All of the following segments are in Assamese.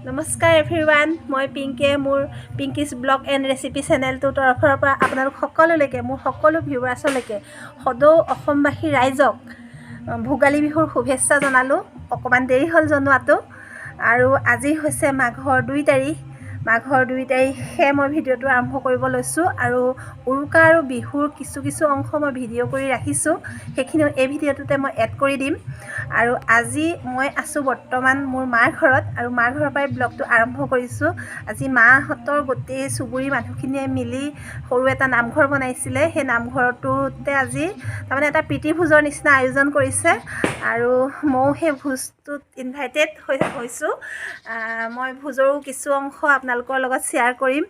নমস্কাৰ এভৰিৱান, মই পিংকিয়ে মোৰ পিংকিজ ব্লগ এণ্ড ৰেচিপি চেনেলটোৰ তৰফৰ পৰা আপোনালোক সকলোলৈকে মোৰ সকলো ভিউৱাৰ্ছলৈকে সদৌ অসমবাসী ৰাইজক ভোগালী বিহুৰ শুভেচ্ছা জনালোঁ। অকণমান দেৰি হ'ল জনোৱাটো। আৰু আজি হৈছে মাঘৰ 2 তাৰিখ। মাঘৰ 2 তাৰিখে মই ভিডিঅ'টো আৰম্ভ কৰিব লৈছোঁ আৰু উৰুকা আৰু বিহুৰ কিছু অংশ মই ভিডিঅ' কৰি ৰাখিছোঁ, সেইখিনিও এই ভিডিঅ'টোতে মই এড কৰি দিম। আৰু আজি মই আছোঁ বৰ্তমান মোৰ মাৰ ঘৰত আৰু মাৰ ঘৰৰ পৰাই ব্লগটো আৰম্ভ কৰিছোঁ। আজি মাহঁতৰ গোটেই চুবুৰী মানুহখিনিয়ে মিলি সৰু এটা নামঘৰ বনাইছিলে। সেই নামঘৰটোতে আজি তাৰমানে এটা প্ৰীতিভোজৰ নিচিনা আয়োজন কৰিছে আৰু ময়ো সেই ভোজটোত ইনভাইটেড হৈছোঁ। মই ভোজৰো কিছু অংশ আপোনালোকৰ লগত শ্বেয়াৰ কৰিম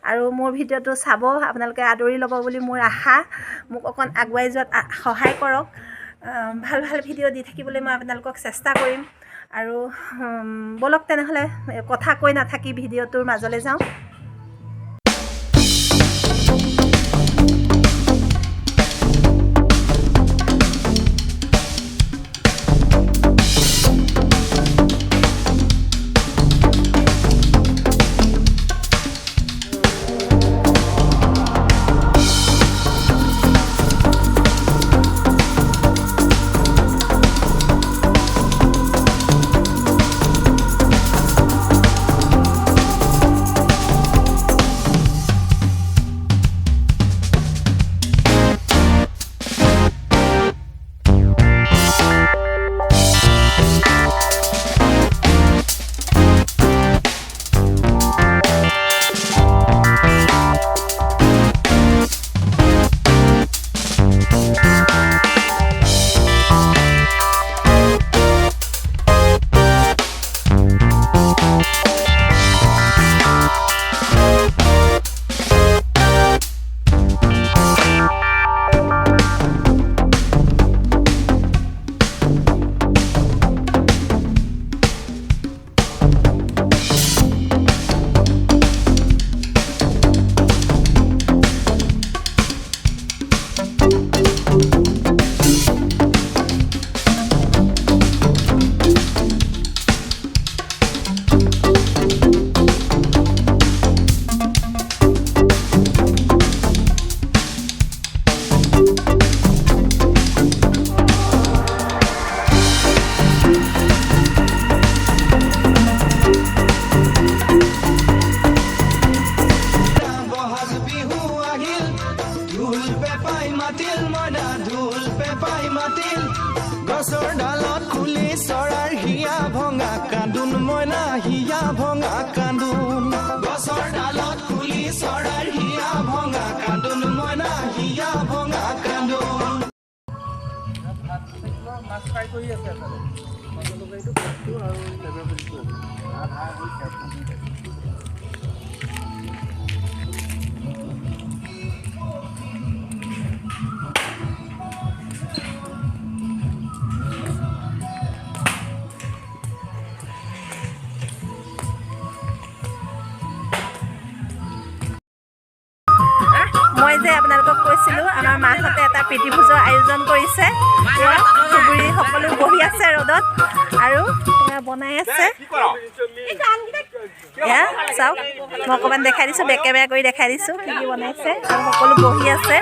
আৰু মোৰ ভিডিঅ'টো চাব, আপোনালোকে আদৰি ল'ব বুলি মোৰ আশা। মোক অকণ আগুৱাই যোৱাত সহায় কৰক। ভাল ভিডিঅ' দি থাকিবলৈ মই আপোনালোকক চেষ্টা কৰিম। আৰু ব'লক তেনেহ'লে কথা কৈ নাথাকি ভিডিঅ'টোৰ মাজলৈ যাওঁ। গছৰ ডালত খুলি চৰাৰ হিয়া ভঙা কান্দোন, মইনা হিয়া ভঙা কান্দোন। গছৰ ডালত খুলি চৰাৰ হিয়া ভঙা কান্দোন, মইনা হিয়া ভঙা কান্দোন। মাছ ফ্ৰাই কৰি আছে মই যে আপোনালোকক কৈছিলোঁ আমাৰ মাহঁতে এটা প্ৰীতিভোজৰ আয়োজন কৰিছে। চুবুৰী সকলো বহি আছে ৰ'দত আৰু বনাই আছে। এয়া চাওক, মই অকণমান দেখাই দিছোঁ, বেকে বেয়া কৰি দেখাই দিছোঁ কি বনাইছে আৰু সকলো বহি আছে।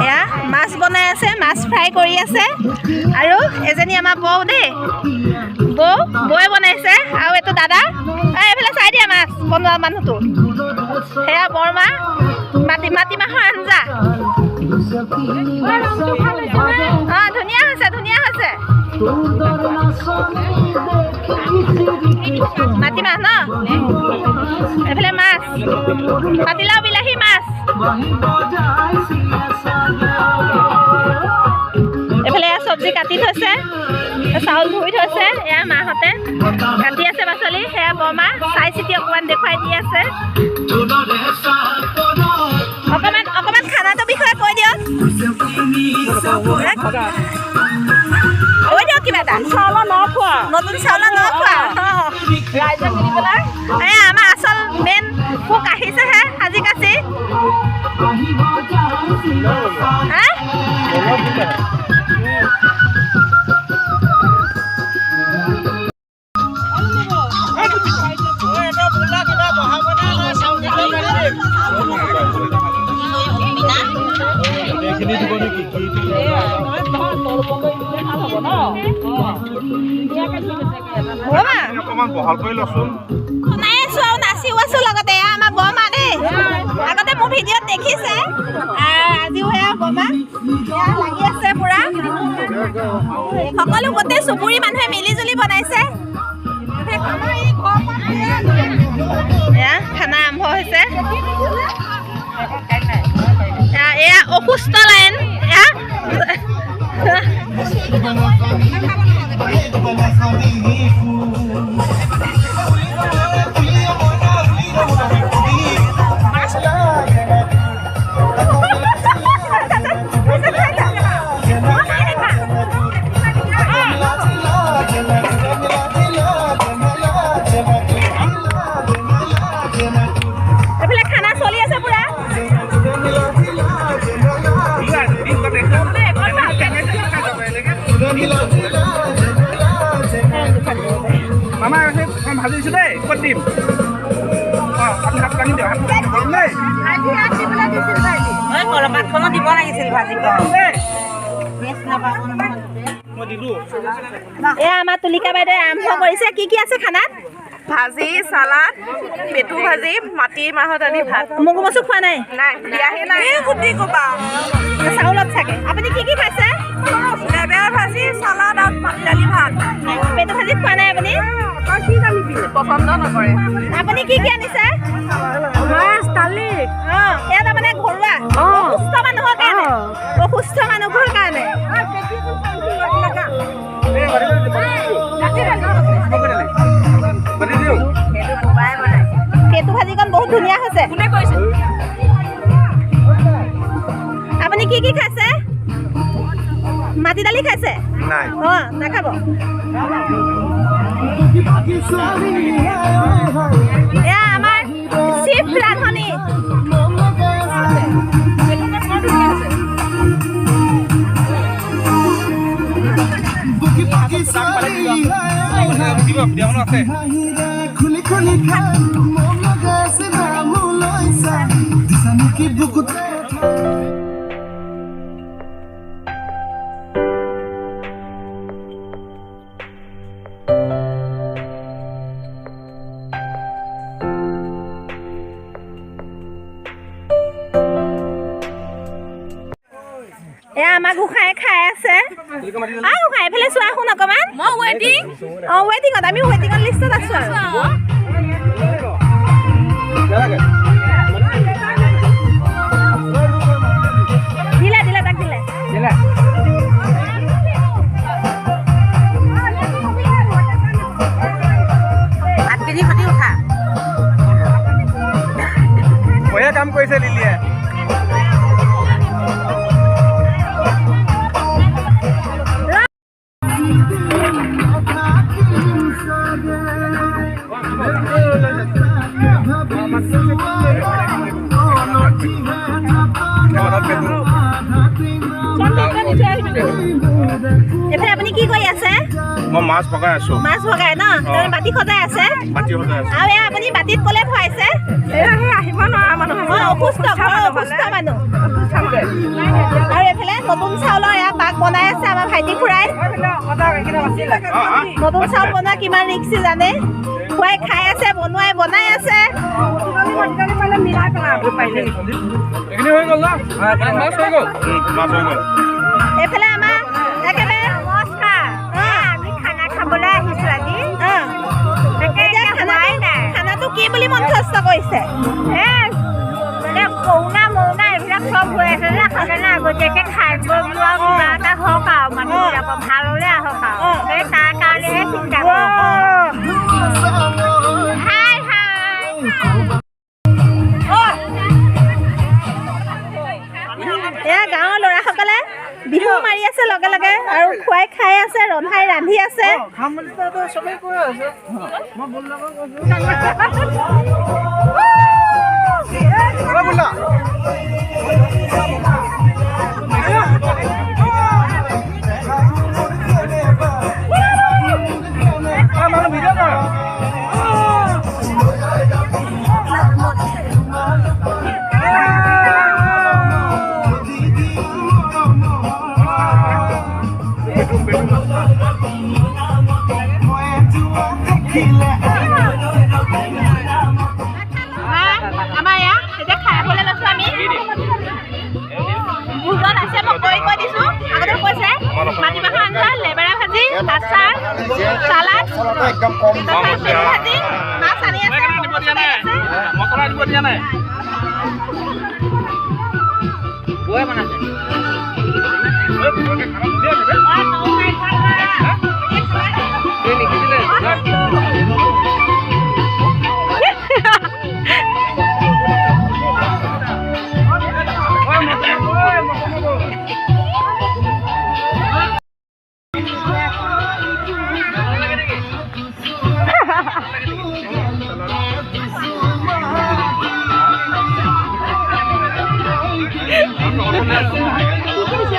এয়া মাছ বনাই আছে, মাছ ফ্ৰাই কৰি আছে আৰু এজনী আমাৰ বৌ দেই, বৌয়ে বনাইছে আৰু এইটো দাদা। এইফালে চাই দিয়া মাছ বনোৱা মানুহটো, সেয়া বৰমা। মাটিমাহৰ আঞ্জা। অঁ, ধুনীয়া হৈছে। মাটিমাহ ন, এইফালে মাছ, পাতিলাও বিলাহী মাছ। এইফালে চব্জি কাটি থৈছে, চাউল ধুই থৈছে। এয়া মাহঁতে কাটি আছে পাচলি, সেয়া বৰমা চাই চিতি অকণমান দেখুৱাই দি আছে। অকণমান খানাটোৰ বিষয়ে কৈ দিয়ক। কৈ দিয়ক কিবা এটা। নতুন চাউলৰ ন খোৱা ৰাইজে মিলি পেলাই। এই আমাৰ আচল মেইন কুক আহিছেহে সাজি কাচি। অকণমান বহল কৰি লচোন শুনাই আছোঁ আৰু নাচিও আছোঁ লগতে আমাৰ বৰমা দেই আগতে মোৰ ভিডিঅ'ত দেখিছে আজিও এয়া বৰমা এয়া লাগি আছে পুৰা সকলো গোটেই চুবুৰী মানুহে মিলি জুলি বনাইছে এয়া খানা আৰম্ভ হৈছে এয়া অসুস্থ লাইন এয়া মামা ভাজি দিছোঁ দেই ক'ত দিম আপুনি হাত পানী দিয়ক হাত গৰম দেই ভাতখনো দিব লাগিছিল ভাজিখন মই দিলোঁ এয়া আমাৰ তুলিকা বাইদেৱে আৰম্ভ কৰিছে কি কি আছে খানাত ভাজি চালাড পেটু ভাজি মাটি মাহৰ দালি ভাত মগু মচু খোৱা নাই নাই দিয়াহে নাই গুটি ক'বা চাউলত চাগে আপুনি কি কি খাইছে লেবেৰা ভাজি চালাড আৰু মাটি দালি ভাত পেটু ভাজি খোৱা নাই আপুনি কি জানিবি পচন্দ নকৰে আপুনি কি কি আনিছে মাছ দালি অঁ এয়া তাৰমানে ঘৰুৱা অসুস্থ মানুহৰ কাৰণে অসুস্থ মানুহৰ কাৰণে পেটু ভাজিখন বহুত ধুনীয়া হৈছে কোনে কৈছে আপুনি কি কি খাইছে মাটি দালি খাইছে নাই অঁ নাখাব এয়া আমাৰ চিফ ৰান্ধনী আছে খুলি খুলি খাই মন লগাইছে নাম লৈছা জানো কি বুকুত এয়া আমাৰ গোসাঁই খাই আছে গোসাঁই এইফালে চোৱা শুন অকণমান মই ৱেটিং ৱেটিঙত আমি ৱেটিঙত লিষ্টত আছোঁ আৰু দিলে দিলে তাক দিলে ভাত পিন্ধি সতি উঠা ময়ে কাম কৰিছে লিলিয়ে এইফালে আপুনি কি কৰি আছে মই মাছ পকাই আছোঁ মাছ ভগাই ন বাতি সজাই আছে মাটি সজাই আছোঁ আৰু এয়া আপুনি বাতিত ক'লে খুৱাইছে আহিব নোৱাৰা মানুহ অসুস্থ মানুহ আৰু এইফালে নতুন চাউলৰ এয়া পাক বনাই আছে আমাৰ ভাইটি খুৰাই নতুন চাউল বনোৱা কিমান ৰিক্সি জানে খুৱাই খাই আছে বনাই আছে এইখিনি হৈ গ'ল ন মাছ হৈ গ'ল মাছ হৈ গ'ল এইফালে আমাৰ একেবাৰে নমস্কাৰ আমি খানা খাবলৈ আহিছোঁ আজি খানাটো কি বুলি মনস্থ কৰিছে কৰোণা মৌনা এইবিলাক চব হৈ আছে যে সেইকাৰণে আগতীয়াকৈ খাই বৈ লোৱা কিবা এটা হওক আৰু মানুহবিলাকৰ ভাললৈ আহক আৰু সেই তাৰ কাৰণেহে চিন্তা হাই এয়া গাঁৱৰ ল'ৰাসকলে বিহু মাৰি আছে লগে লগে আৰু খুৱাই খাই আছে ৰন্ধাই ৰান্ধি আছে মাটিমাহৰ আঞ্জা, লেবেৰা ভাজি, আচাৰ, চালাড, একদম কম ভাজি, মাছ আনি আছে, দিব দিয়া নাই মছলা দিব দিয়া নাই বয়ে বনাইছে কি কৰিছ?